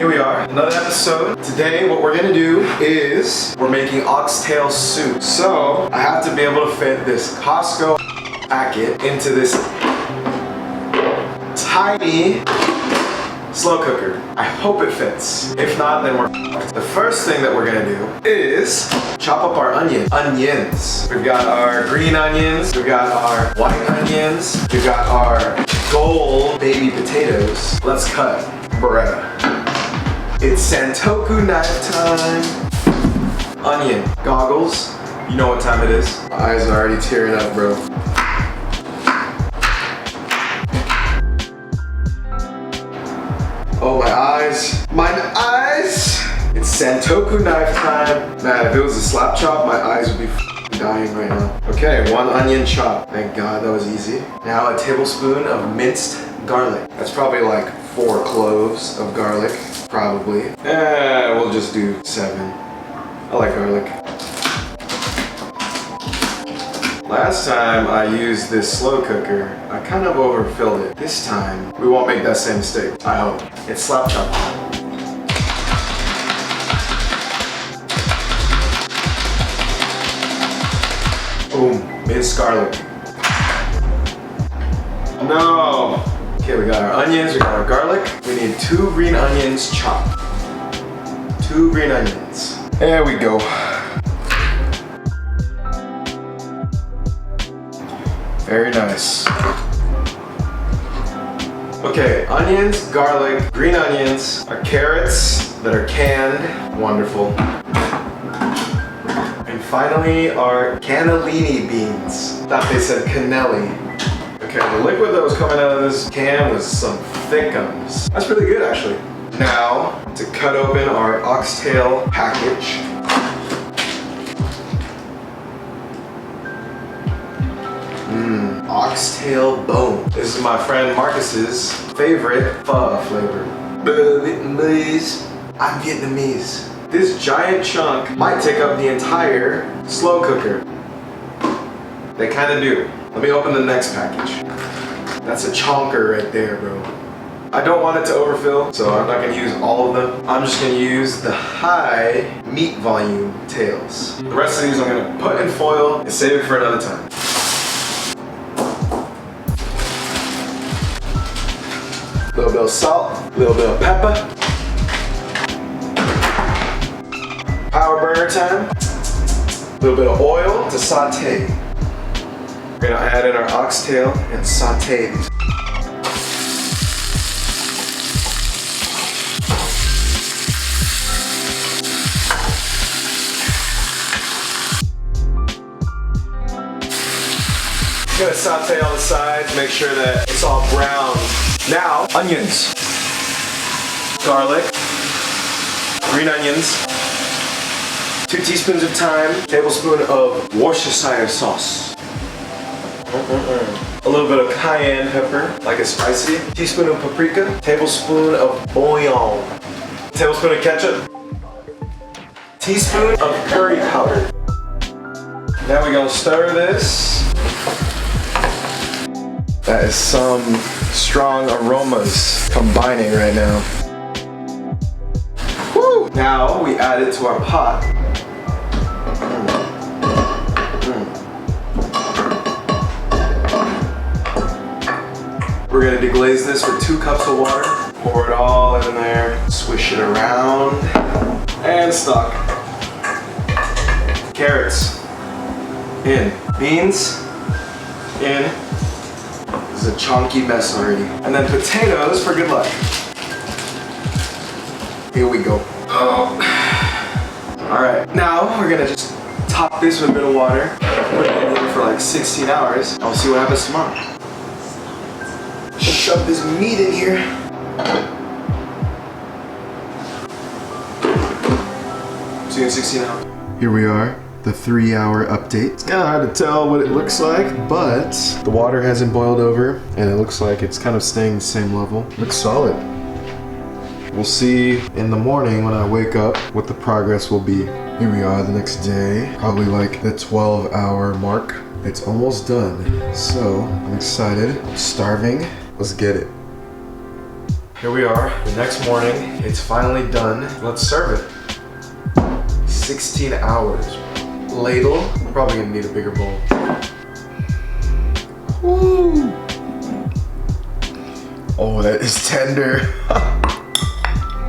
Here we are, another episode. Today what we're gonna do is we're making oxtail soup. So I have to be able to fit this Costco packet into this tiny slow cooker. I hope it fits. If not, then we're f***ed. The first thing that we're gonna do is chop up our onions. We've got our green onions, we've got our white onions, we've got our gold baby potatoes. Let's cut burrata. It's Santoku knife time. Onion goggles. You know what time it is. My eyes are already tearing up, bro. Oh, my eyes. My eyes! It's Santoku knife time. Man, if it was a slap chop, my eyes would be dying right now. Okay, 1 onion chop. Thank God that was easy. Now a tablespoon of minced garlic. That's probably like 4 cloves of garlic, probably. We'll just do 7. I like garlic. Last time I used this slow cooker, I kind of overfilled it. This time, we won't make that same mistake, I hope. It's slap chop time. Boom, minced garlic. No! Okay, we got our onions, we got our garlic. We need 2 green onions chopped. 2 green onions. There we go. Very nice. Okay, onions, garlic, green onions, our carrots that are canned. Wonderful. And finally, our cannellini beans. Thought they said cannelli. Okay, the liquid that was coming out of this can was some thickums. That's really good, actually. Now, to cut open our oxtail package. Oxtail bone. This is my friend Marcus's favorite pho flavor. Vietnamese. I'm Vietnamese. This giant chunk might take up the entire slow cooker. They kind of do. Let me open the next package. That's a chonker right there, bro. I don't want it to overfill, so I'm not gonna use all of them. I'm just gonna use the high meat volume tails. The rest of these I'm gonna put in foil and save it for another time. A little bit of salt, a little bit of pepper. Power burner time. A little bit of oil to saute. We're gonna add in our oxtail and saute these. Gonna saute on the sides, make sure that it's all brown. Now, onions, garlic, green onions, 2 teaspoons of thyme, tablespoon of Worcestershire sauce, a little bit of cayenne pepper, like it's spicy, teaspoon of paprika, tablespoon of bouillon, tablespoon of ketchup, teaspoon of curry powder. Now we're gonna stir this. That is some strong aromas combining right now. Woo! Now we add it to our pot. We're gonna deglaze this with 2 cups of water. Pour it all in there, swish it around, and stock. Carrots, in. Beans, in. This is a chunky mess already. And then potatoes for good luck. Here we go. Oh. All right, now we're gonna just top this with a bit of water. Put it in for like 16 hours. I'll see what happens tomorrow. Shove this meat in here. See you in 16 hours. Here we are. The 3-hour update. It's kind of hard to tell what it looks like, but the water hasn't boiled over and it looks like it's kind of staying the same level. Looks solid. We'll see in the morning when I wake up what the progress will be. Here we are the next day, probably like the 12-hour mark. It's almost done, so I'm excited. I'm starving. Let's get it. Here we are, the next morning. It's finally done. Let's serve it. 16 hours. Ladle. I'm probably gonna need a bigger bowl. Woo! Oh, that is tender.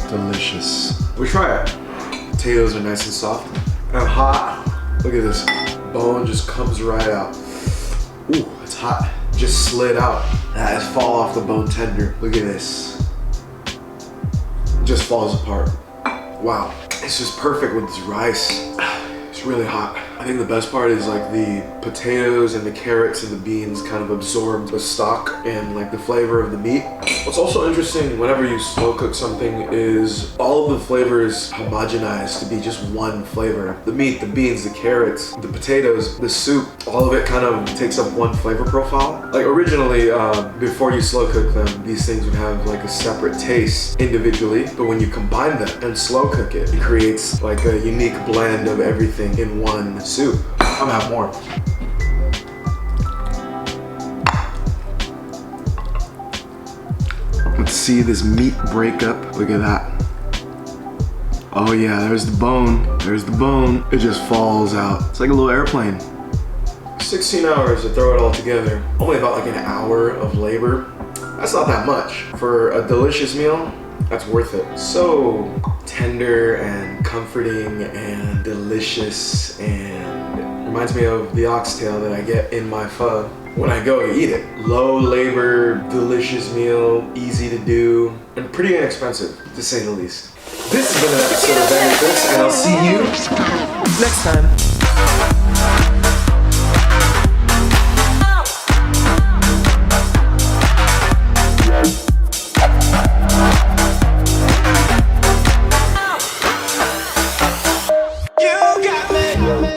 Delicious. We try it. Potatoes are nice and soft and hot. Look at this. Bone just comes right out. Ooh, it's hot. Just slid out. That is fall off the bone tender. Look at this. It just falls apart. Wow. It's just perfect with this rice. It's really hot. I think the best part is like the potatoes and the carrots and the beans kind of absorb the stock and like the flavor of the meat. What's also interesting whenever you slow cook something is all of the flavors homogenize to be just one flavor. The meat, the beans, the carrots, the potatoes, the soup, all of it kind of takes up one flavor profile. Like originally, before you slow cook them, these things would have like a separate taste individually, but when you combine them and slow cook it, it creates like a unique blend of everything in one soup. I'm gonna have more. Let's see this meat break up. Look at that. Oh yeah, there's the bone. There's the bone. It just falls out. It's like a little airplane. 16 hours to throw it all together. Only about like an hour of labor. That's not that much. For a delicious meal, that's worth it. So tender and comforting and delicious, and reminds me of the oxtail that I get in my pho when I go to eat it. Low labor, delicious meal, easy to do, and pretty inexpensive, to say the least. This has been an episode of Vanity Fix, and I'll see you next time.